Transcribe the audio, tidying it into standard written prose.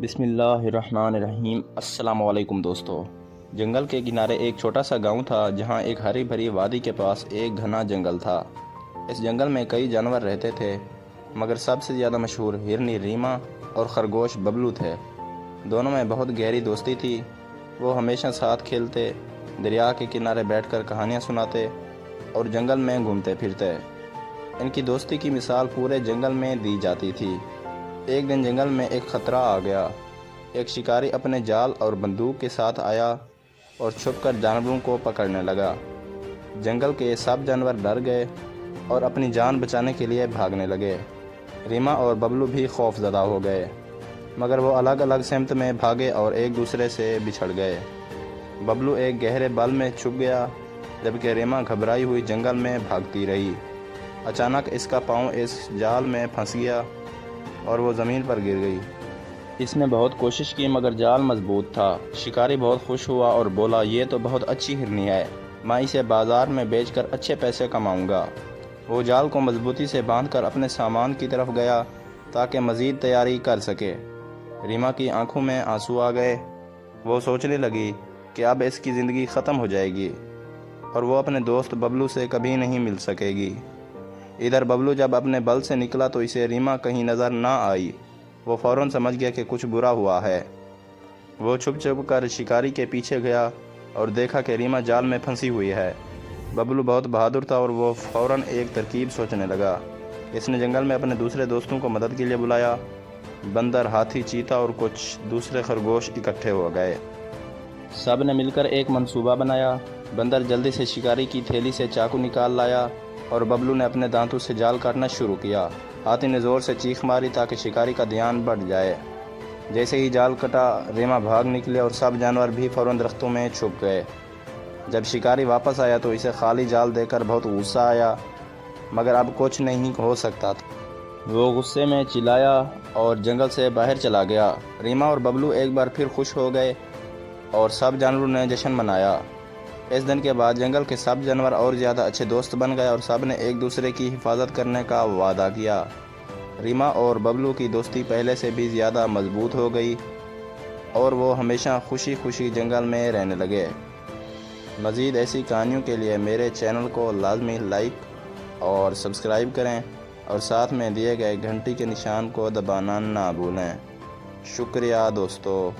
بسم اللہ الرحمن الرحیم۔ السلام علیکم دوستو۔ جنگل کے کنارے ایک چھوٹا سا گاؤں تھا جہاں ایک ہری بھری وادی کے پاس ایک گھنا جنگل تھا۔ اس جنگل میں کئی جانور رہتے تھے مگر سب سے زیادہ مشہور ہرنی ریما اور خرگوش ببلو تھے۔ دونوں میں بہت گہری دوستی تھی۔ وہ ہمیشہ ساتھ کھیلتے، دریا کے کنارے بیٹھ کر کہانیاں سناتے اور جنگل میں گھومتے پھرتے۔ ان کی دوستی کی مثال پورے جنگل میں دی جاتی تھی۔ ایک دن جنگل میں ایک خطرہ آ گیا۔ ایک شکاری اپنے جال اور بندوق کے ساتھ آیا اور چھپ کر جانوروں کو پکڑنے لگا۔ جنگل کے سب جانور ڈر گئے اور اپنی جان بچانے کے لیے بھاگنے لگے۔ ریما اور ببلو بھی خوف زدہ ہو گئے مگر وہ الگ الگ سمت میں بھاگے اور ایک دوسرے سے بچھڑ گئے۔ ببلو ایک گہرے بل میں چھپ گیا جبکہ ریما گھبرائی ہوئی جنگل میں بھاگتی رہی۔ اچانک اس کا پاؤں اس جال میں پھنس گیا اور وہ زمین پر گر گئی۔ اس نے بہت کوشش کی مگر جال مضبوط تھا۔ شکاری بہت خوش ہوا اور بولا، یہ تو بہت اچھی ہرنی ہے، میں اسے بازار میں بیچ کر اچھے پیسے کماؤں گا۔ وہ جال کو مضبوطی سے باندھ کر اپنے سامان کی طرف گیا تاکہ مزید تیاری کر سکے۔ ریما کی آنکھوں میں آنسو آ گئے۔ وہ سوچنے لگی کہ اب اس کی زندگی ختم ہو جائے گی اور وہ اپنے دوست ببلو سے کبھی نہیں مل سکے گی۔ ادھر ببلو جب اپنے بل سے نکلا تو اسے ریما کہیں نظر نہ آئی۔ وہ فوراً سمجھ گیا کہ کچھ برا ہوا ہے۔ وہ چھپ چھپ کر شکاری کے پیچھے گیا اور دیکھا کہ ریما جال میں پھنسی ہوئی ہے۔ ببلو بہت بہادر تھا اور وہ فوراً ایک ترکیب سوچنے لگا۔ اس نے جنگل میں اپنے دوسرے دوستوں کو مدد کے لیے بلایا۔ بندر، ہاتھی، چیتا اور کچھ دوسرے خرگوش اکٹھے ہو گئے۔ سب نے مل کر ایک منصوبہ بنایا۔ بندر جلدی سے شکاری کی تھیلی سے چاقو نکال لایا اور ببلو نے اپنے دانتوں سے جال کاٹنا شروع کیا۔ ہاتھی نے زور سے چیخ ماری تاکہ شکاری کا دھیان بڑھ جائے۔ جیسے ہی جال کٹا، ریما بھاگ نکلے اور سب جانور بھی فوراً درختوں میں چھپ گئے۔ جب شکاری واپس آیا تو اسے خالی جال دیکھ کر بہت غصہ آیا مگر اب کچھ نہیں ہو سکتا تھا۔ وہ غصے میں چلایا اور جنگل سے باہر چلا گیا۔ ریما اور ببلو ایک بار پھر خوش ہو گئے اور سب جانوروں نے جشن منایا۔ اس دن کے بعد جنگل کے سب جانور اور زیادہ اچھے دوست بن گئے اور سب نے ایک دوسرے کی حفاظت کرنے کا وعدہ کیا۔ ریما اور ببلو کی دوستی پہلے سے بھی زیادہ مضبوط ہو گئی اور وہ ہمیشہ خوشی خوشی جنگل میں رہنے لگے۔ مزید ایسی کہانیوں کے لیے میرے چینل کو لازمی لائک اور سبسکرائب کریں اور ساتھ میں دیے گئے گھنٹی کے نشان کو دبانا نہ بھولیں۔ شکریہ دوستو۔